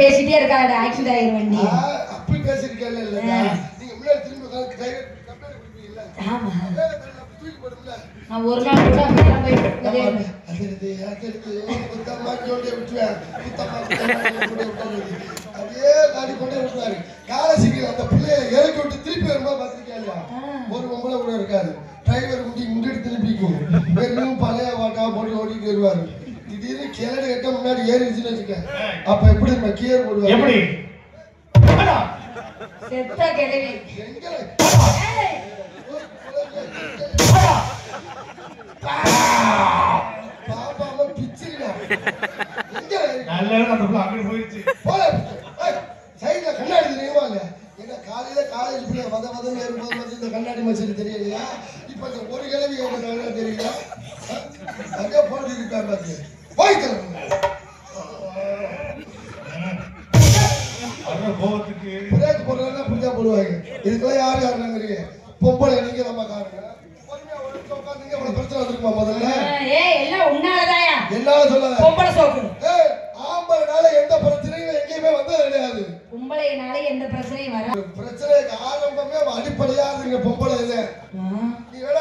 பேசிட்டே இருக்காரு ஆக்சிடென்ட் ஆயிரும் வண்டி. அப்படி பேசிருக்கல இல்ல. நீங்க முன்னாடி திரும்பி உட்கார்ந்து டிரைவர் கம்ப்ளைன்ட் கொடுப்பீங்கல்ல. ஆமா. தூக்கி போடுங்க. நான் ஒரு நாள் கூட மேல போய் அதே அதுக்கு குத்தமா ஜோடியை விட்டுவேன். குத்தமா கூட விட்டாரு. அதே காடி கொண்டே விட்டாரு. காலசிக்கு அந்த பிள்ளையை இறக்கி விட்டு திருப்பி வரும்போது பார்த்துருக்கியா? ஒரு பொம்பளை கூட இருக்காது. டிரைவர் குட்டி முன்னாடி திருப்பிக்கும். வெறும் பழைய வாட்டா போட்டு ஓடிட்டு வருவாரு. திடீர்னு கிளடி கட்ட முன்னாடி ஏறிச்சுன்னு வச்சுக்க. அப்ப எப்படி நம்ம கியர் போடுவாங்க? எப்படி? செத்த கிளவி. பாப்பாம பிச்சிருக்கா. நல்ல அந்த புள்ள அங்க போயிடுச்சு. போல. சைடுல கண்ணாடி தெரியுமாங்க? என்ன காலையில காலேஜ் பிள்ளை வதன்னு ஏறும்போது இந்த கண்ணாடி மச்சரி தெரியலையா? இப்ப இந்த ஒரு கிழவி கேட்கறாங்க தெரியல. அதே போட்டு இருக்காங்க பாத்து. போய்க்கலாம். அற கோவத்துக்கு பிரேக் போடுறதா புடிச்சா போடுவாங்க. இதுக்கெல்லாம் யார் நாங்கறீங்க? பொம்பளை நீங்க நம்ம காரணம். பொறுமையா உட்கார்ந்தீங்க உங்க பிரச்சனை வந்துருமா முதல்ல? ஏய் எல்லாம் உன்னாலதாயா? என்னால சொல்லாத. பொம்பளை சோக்கு. ஏய் ஆம்பளனால எந்த பிரச்சனையும் எங்கேயுமே வந்தது கிடையாது. பொம்பளைனால எந்த பிரச்சனையும் வராது. பிரச்சனைக்கு ஆரம்பமே அடிப்படையா இருங்க பொம்பளை இது. நீ வேணா